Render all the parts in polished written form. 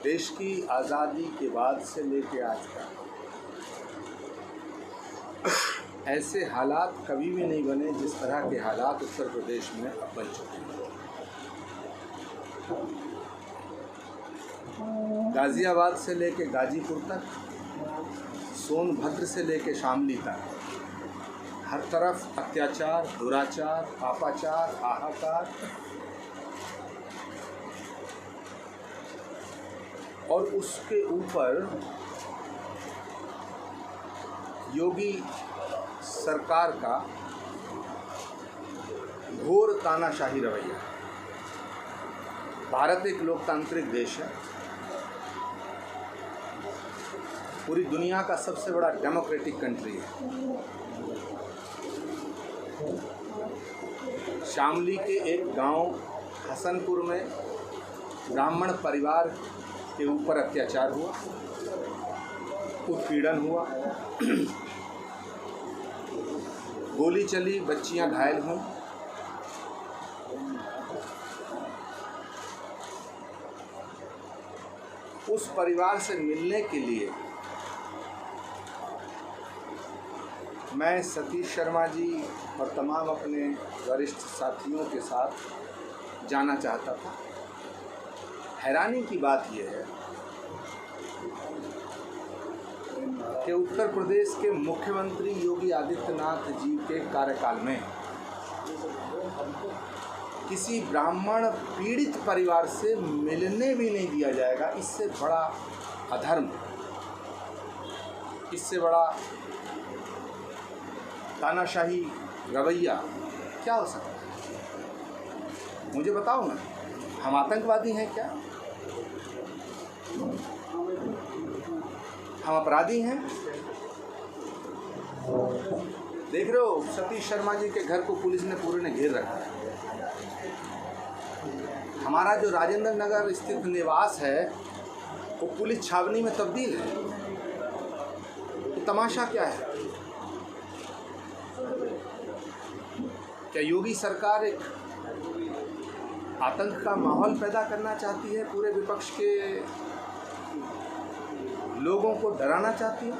देश की आज़ादी के बाद से लेके आज तक ऐसे हालात कभी भी नहीं बने जिस तरह के हालात उत्तर प्रदेश में अब बन चुके हैं। गाज़ियाबाद से लेके गाजीपुर तक, सोनभद्र से लेके शामली तक हर तरफ अत्याचार, दुराचार, पापाचार, हाहाकार और उसके ऊपर योगी सरकार का घोर तानाशाही रवैया। भारत एक लोकतांत्रिक देश है, पूरी दुनिया का सबसे बड़ा डेमोक्रेटिक कंट्री है। शामली के एक गांव हसनपुर में ब्राह्मण परिवार के ऊपर अत्याचार हुआ, उत्पीड़न हुआ, गोली चली, बच्चियां घायल हुईं। उस परिवार से मिलने के लिए मैं सतीश शर्मा जी और तमाम अपने वरिष्ठ साथियों के साथ जाना चाहता था। हैरानी की बात यह है कि उत्तर प्रदेश के मुख्यमंत्री योगी आदित्यनाथ जी के कार्यकाल में किसी ब्राह्मण पीड़ित परिवार से मिलने भी नहीं दिया जाएगा। इससे बड़ा अधर्म, इससे बड़ा तानाशाही रवैया क्या हो सकता है? मुझे बताओ ना, हम आतंकवादी हैं क्या? हम अपराधी हैं? देख रहे हो सतीश शर्मा जी के घर को पुलिस ने पूरे ने घेर रखा है। हमारा जो राजेंद्र नगर स्थित निवास है वो पुलिस छावनी में तब्दील है। तो तमाशा क्या है? क्या योगी सरकार एक आतंक का माहौल पैदा करना चाहती है? पूरे विपक्ष के लोगों को डराना चाहती है?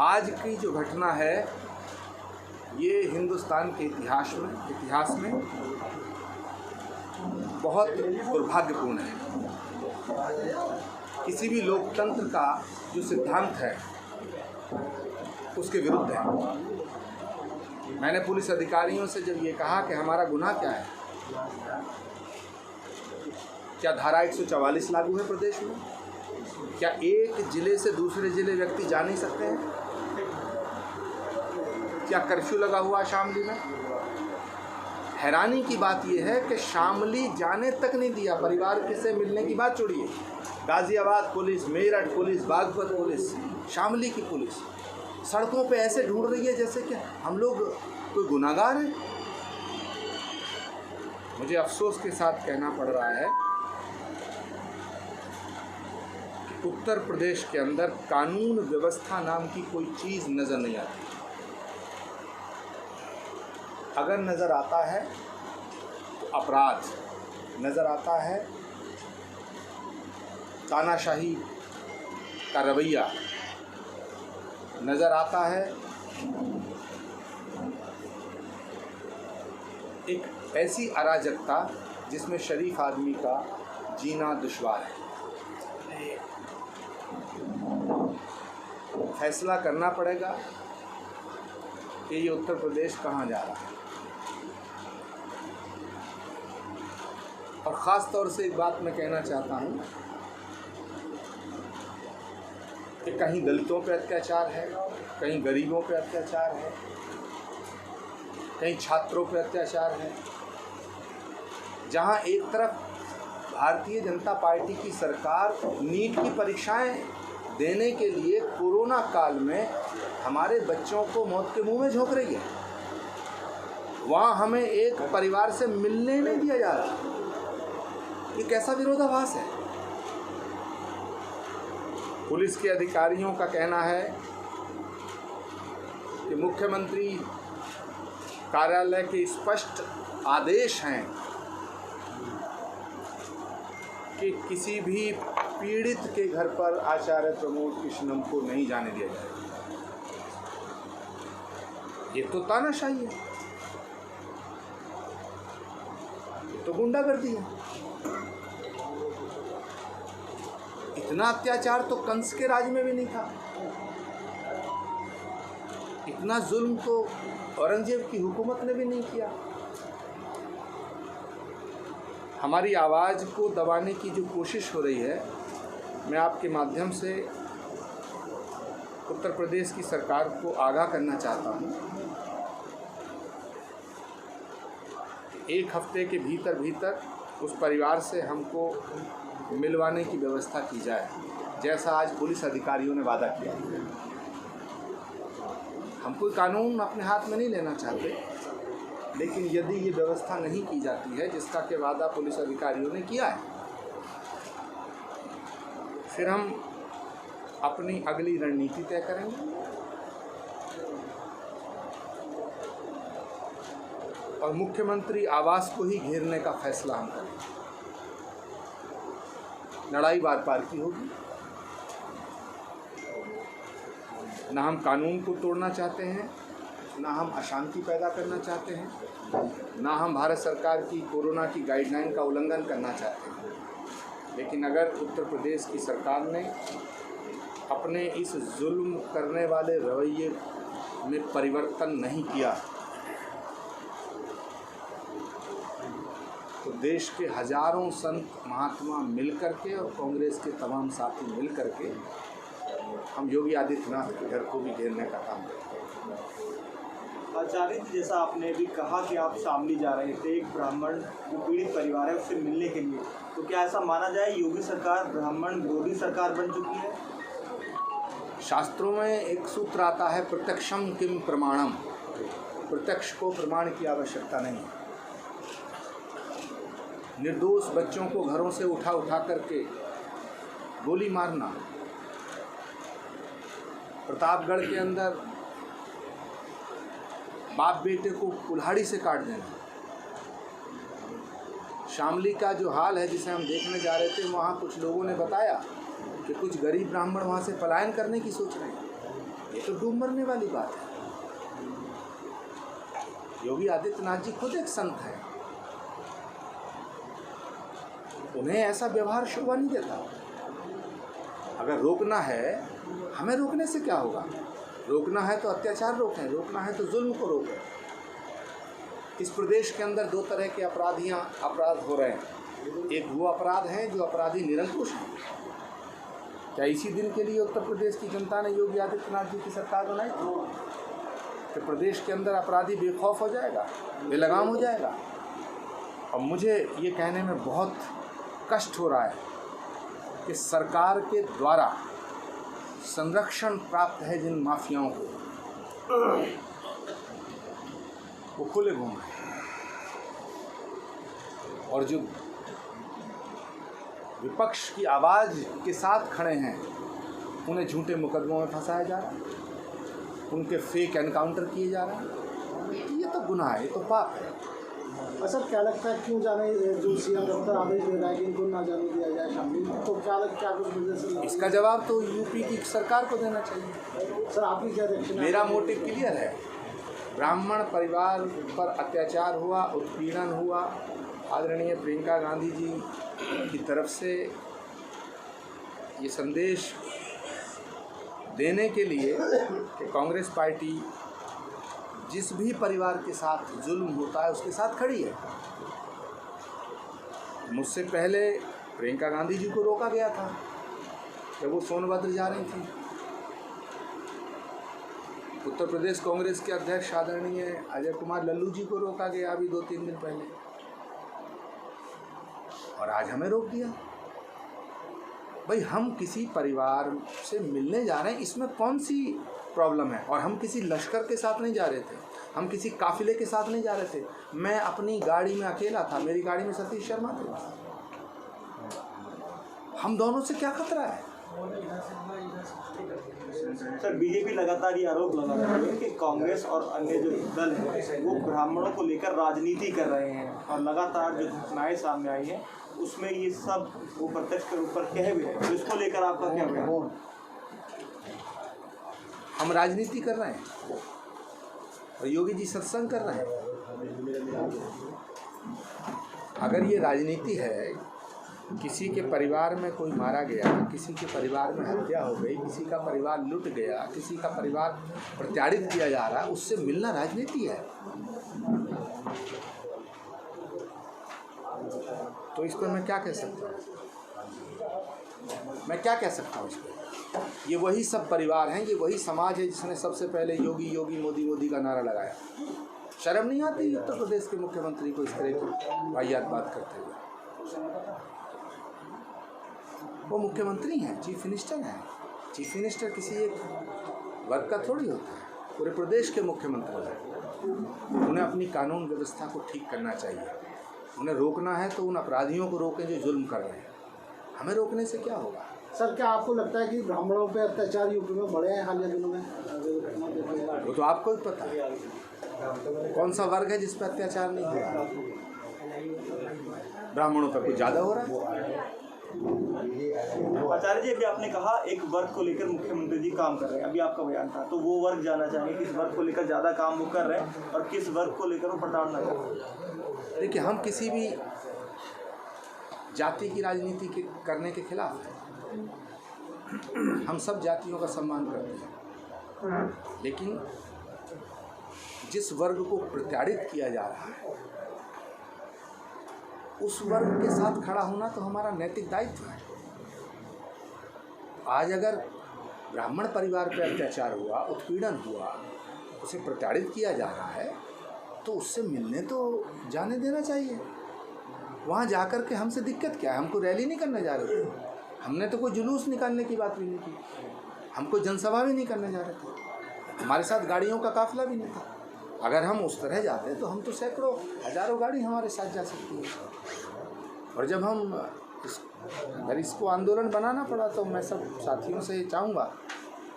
आज की जो घटना है ये हिंदुस्तान के इतिहास में बहुत दुर्भाग्यपूर्ण है। किसी भी लोकतंत्र का जो सिद्धांत है उसके विरुद्ध है। मैंने पुलिस अधिकारियों से जब ये कहा कि हमारा गुनाह क्या है, क्या धारा 144 लागू है प्रदेश में? क्या एक जिले से दूसरे जिले व्यक्ति जा नहीं सकते हैं? क्या कर्फ्यू लगा हुआ शामली में? हैरानी की बात यह है कि शामली जाने तक नहीं दिया, परिवार से मिलने की बात छोड़िए। Ghaziabad police, Meerut police, Baghpat police, Shamli की पुलिस सड़कों पे ऐसे ढूंढ रही है जैसे कि हम लोग कोई गुनाहगार हैं। मुझे अफसोस के साथ कहना पड़ रहा है कि उत्तर प्रदेश के अंदर कानून व्यवस्था नाम की कोई चीज़ नज़र नहीं आती। अगर नज़र आता है तो अपराध नज़र आता है, तानाशाही का रवैया नज़र आता है, एक ऐसी अराजकता जिसमें शरीफ आदमी का जीना दुश्वार है। फैसला करना पड़ेगा कि ये उत्तर प्रदेश कहाँ जा रहा है। और ख़ास तौर से एक बात मैं कहना चाहता हूँ कि कहीं दलितों पे अत्याचार है, कहीं गरीबों पे अत्याचार है, कहीं छात्रों पे अत्याचार है। जहाँ एक तरफ भारतीय जनता पार्टी की सरकार नीट की परीक्षाएं देने के लिए कोरोना काल में हमारे बच्चों को मौत के मुंह में झोंक रही है, वहाँ हमें एक परिवार से मिलने नहीं दिया जा रहा। ये कैसा विरोधाभास है? पुलिस के अधिकारियों का कहना है कि मुख्यमंत्री कार्यालय के स्पष्ट आदेश हैं कि किसी भी पीड़ित के घर पर आचार्य प्रमोद कृष्णम को नहीं जाने दिया जाए। ये तो तानाशाही है, ये तो गुंडागर्दी है। इतना अत्याचार तो कंस के राज में भी नहीं था, इतना जुल्म तो औरंगजेब की हुकूमत ने भी नहीं किया। हमारी आवाज़ को दबाने की जो कोशिश हो रही है, मैं आपके माध्यम से उत्तर प्रदेश की सरकार को आगाह करना चाहता हूँ कि 1 हफ्ते के भीतर उस परिवार से हमको मिलवाने की व्यवस्था की जाए, जैसा आज पुलिस अधिकारियों ने वादा किया। हम कोई कानून अपने हाथ में नहीं लेना चाहते, लेकिन यदि ये व्यवस्था नहीं की जाती है जिसका कि वादा पुलिस अधिकारियों ने किया है, फिर हम अपनी अगली रणनीति तय करेंगे और मुख्यमंत्री आवास को ही घेरने का फैसला हम करेंगे। लड़ाई बार पार की होगी। ना हम कानून को तोड़ना चाहते हैं, ना हम अशांति पैदा करना चाहते हैं, ना हम भारत सरकार की कोरोना की गाइडलाइन का उल्लंघन करना चाहते हैं। लेकिन अगर उत्तर प्रदेश की सरकार ने अपने इस जुल्म करने वाले रवैये में परिवर्तन नहीं किया, तो देश के हजारों संत महात्मा मिलकर के और कांग्रेस के तमाम साथी मिलकर के हम योगी आदित्यनाथ के घर को भी घेरने का काम करेंगे। आचार्य जी, जैसा आपने भी कहा कि आप शामली जा रहे थे, एक ब्राह्मण जो पीड़ित परिवार है उससे मिलने के लिए, तो क्या ऐसा माना जाए योगी सरकार ब्राह्मण विरोधी सरकार बन चुकी है? शास्त्रों में एक सूत्र आता है, प्रत्यक्षम किम प्रमाणम। प्रत्यक्ष को प्रमाण की आवश्यकता नहीं है। निर्दोष बच्चों को घरों से उठा करके गोली मारना, प्रतापगढ़ के अंदर बाप बेटे को कुल्हाड़ी से काट देना, शामली का जो हाल है जिसे हम देखने जा रहे थे, वहाँ कुछ लोगों ने बताया कि कुछ गरीब ब्राह्मण वहाँ से पलायन करने की सोच रहे हैं। ये तो डूब मरने वाली बात है। योगी आदित्यनाथ जी खुद एक संत हैं, उन्हें ऐसा व्यवहार शोभा नहीं देता। अगर रोकना है, हमें रोकने से क्या होगा? रोकना है तो अत्याचार रोकें, रोकना है तो जुल्म को रोकें। इस प्रदेश के अंदर 2 तरह के अपराध हो रहे हैं। एक वो अपराध है जो अपराधी निरंकुश हैं। क्या इसी दिन के लिए उत्तर प्रदेश की जनता ने योगी आदित्यनाथ जी की सरकार बनाई थी कि प्रदेश के अंदर अपराधी बेखौफ हो जाएगा, बेलगाम हो जाएगा? और मुझे ये कहने में बहुत कष्ट हो रहा है कि सरकार के द्वारा संरक्षण प्राप्त है जिन माफियाओं को, वो खुले घूम रहे हैं, और जो विपक्ष की आवाज़ के साथ खड़े हैं उन्हें झूठे मुकदमों में फंसाया जा रहा है, उनके फेक एनकाउंटर किए जा रहे हैं। ये तो गुनाह है, ये तो पाप है। अच्छा, क्या लगता है क्यों जाने जो सीएम दफ्तर आदेश दे रहा है कि इनको ना जाने दिया जाए शामली, तो क्या कुछ वजह से? इसका जवाब तो यूपी की सरकार को देना चाहिए। सर, आपकी क्या रिएक्शन? मेरा मोटिव क्लियर है। ब्राह्मण परिवार पर अत्याचार हुआ, उत्पीड़न हुआ, आदरणीय प्रियंका गांधी जी की तरफ से ये संदेश देने के लिए कि कांग्रेस पार्टी जिस भी परिवार के साथ जुल्म होता है उसके साथ खड़ी है। मुझसे पहले प्रियंका गांधी जी को रोका गया था जब वो सोनभद्र जा रही थी। उत्तर प्रदेश कांग्रेस के अध्यक्ष आदरणीय अजय कुमार लल्लू जी को रोका गया अभी 2-3 दिन पहले, और आज हमें रोक दिया। भाई, हम किसी परिवार से मिलने जा रहे हैं, इसमें कौन सी प्रॉब्लम है? और हम किसी लश्कर के साथ नहीं जा रहे थे, हम किसी काफिले के साथ नहीं जा रहे थे। मैं अपनी गाड़ी में अकेला था, मेरी गाड़ी में सतीश शर्मा थे। हम दोनों से क्या खतरा है? सर, बीजेपी लगातार ये आरोप लगा रही है कि कांग्रेस और अन्य जो दल हैं वो ब्राह्मणों को लेकर राजनीति कर रहे हैं, और लगातार जो घटनाएं सामने आई हैं उसमें ये सब वो प्रत्यक्ष के ऊपर कहे हुए हैं, तो इसको लेकर आपका क्या बयान? हम राजनीति कर रहे हैं और योगी जी सत्संग कर रहे हैं। अगर ये राजनीति है, किसी के परिवार में कोई मारा गया, किसी के परिवार में हत्या हो गई, किसी का परिवार लूट गया, किसी का परिवार प्रताड़ित किया जा रहा है, उससे मिलना राजनीति है। तो इस पर मैं क्या कह सकता हूँ? मैं क्या कह सकता हूँ इस पर? ये वही सब परिवार हैं, ये वही समाज है जिसने सबसे पहले योगी योगी मोदी मोदी का नारा लगाया। शर्म नहीं आती उत्तर प्रदेश के मुख्यमंत्री को इस तरह की वाहियात बात करते हुए? वो मुख्यमंत्री हैं, चीफ मिनिस्टर हैं। चीफ मिनिस्टर किसी एक वर्ग का थोड़ी होता है, पूरे प्रदेश के मुख्यमंत्री हैं। उन्हें अपनी कानून व्यवस्था को ठीक करना चाहिए। उन्हें रोकना है तो उन अपराधियों को रोकें जो जुल्म कर रहे हैं। हमें रोकने से क्या होगा? सर, क्या आपको लगता है कि ब्राह्मणों पे अत्याचार यूपी में बढ़े हैं हालिया दिनों में? वो तो आपको भी पता है। कौन सा वर्ग है जिस पर अत्याचार नहीं हो रहा? ब्राह्मणों पर कुछ ज़्यादा हो रहा है। आचार्य जी, अभी आपने कहा एक वर्ग को लेकर मुख्यमंत्री जी काम कर रहे हैं, अभी आपका बयान था, तो वो वर्ग जानना चाहेंगे किस वर्ग को लेकर ज़्यादा काम वो कर रहे हैं और किस वर्ग को लेकर वो प्रताड़ना कर रहे हैं? देखिए, हम किसी भी जाति की राजनीति के करने के खिलाफ हैं। हम सब जातियों का सम्मान करते हैं, लेकिन जिस वर्ग को प्रताड़ित किया जा रहा है उस वर्ग के साथ खड़ा होना तो हमारा नैतिक दायित्व है। आज अगर ब्राह्मण परिवार पर अत्याचार हुआ, उत्पीड़न हुआ, उसे प्रताड़ित किया जा रहा है, तो उससे मिलने तो जाने देना चाहिए। वहाँ जाकर के हमसे दिक्कत क्या है? हमको रैली नहीं करने जा रहे थे, हमने तो कोई जुलूस निकालने की बात भी नहीं की, हमको जनसभा भी नहीं करने जा रहे थे, हमारे साथ गाड़ियों का काफिला भी नहीं था। अगर हम उस तरह जाते तो हम तो सैकड़ों हज़ारों गाड़ी हमारे साथ जा सकती है। और जब हम अगर इसको आंदोलन बनाना पड़ा तो मैं सब साथियों से चाहूँगा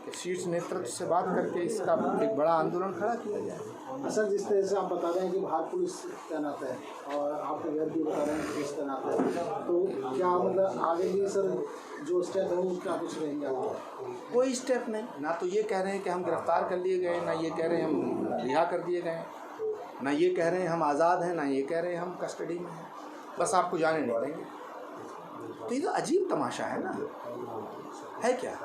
कि शीर्ष नेतृत्व से बात करके इसका एक बड़ा आंदोलन खड़ा किया जाए। सर, जिस तरह से आप बता रहे हैं कि बाहर पुलिस तैनात है और आपके घर भी बता रहे हैं पुलिस तैनात है, तो क्या मतलब आगे भी सर जो स्टेप है उसका कुछ रहेंगे आपको? कोई स्टेप नहीं। ना तो ये कह रहे हैं कि हम गिरफ्तार कर लिए गए, ना ये कह रहे हैं हम रिहा कर दिए गए, ना ये कह रहे हैं हम आज़ाद हैं, ना ये कह रहे हैं हम कस्टडी में हैं, बस आपको जाने नहीं देंगे। तो ये तो अजीब तमाशा है ना, है क्या?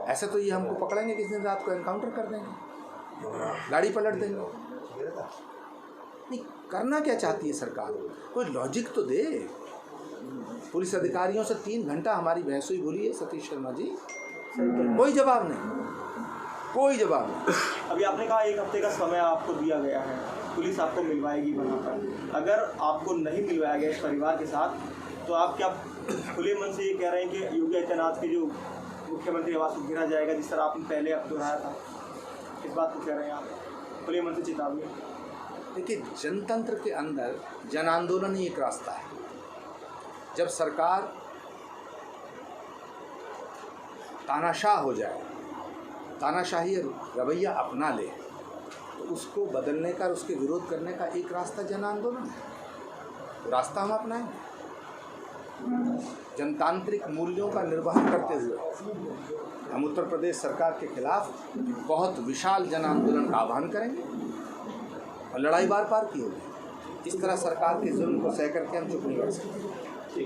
ऐसे तो ये हमको पकड़ेंगे किस दिन रात को, एनकाउंटर कर देंगे, गाड़ी पलट देंगे। नहीं, करना क्या चाहती है सरकार? कोई लॉजिक तो दे। पुलिस अधिकारियों से 3 घंटा हमारी बहस हुई, बोलिए सतीश शर्मा जी, कोई जवाब नहीं, कोई जवाब नहीं। अभी आपने कहा 1 हफ्ते का समय आपको दिया गया है, पुलिस आपको मिलवाएगी वहाँ पर। अगर आपको नहीं मिलवाया गया इस परिवार के साथ, तो आप क्या खुले मन से ये कह रहे हैं कि योगी आदित्यनाथ की जो मुख्यमंत्री आवास को गिरा जाएगा, जिस तरह आपने पहले अब दोहराया था, इस बात को कह रहे हैं आप? खुले मन से चेतावनी। देखिए, जनतंत्र के अंदर जन आंदोलन ही एक रास्ता है। जब सरकार तानाशाह हो जाए, तानाशाही रवैया अपना ले, तो उसको बदलने का, उसके विरोध करने का एक रास्ता जन आंदोलन है। तो रास्ता हम अपनाएंगे। जनतांत्रिक मूल्यों का निर्वहन करते हुए हम उत्तर प्रदेश सरकार के खिलाफ बहुत विशाल जन आंदोलन का आह्वान करेंगे और लड़ाई बार बार की होगी। इस तरह सरकार के जुल्म को सह करके हम चुप नहीं कर सकते।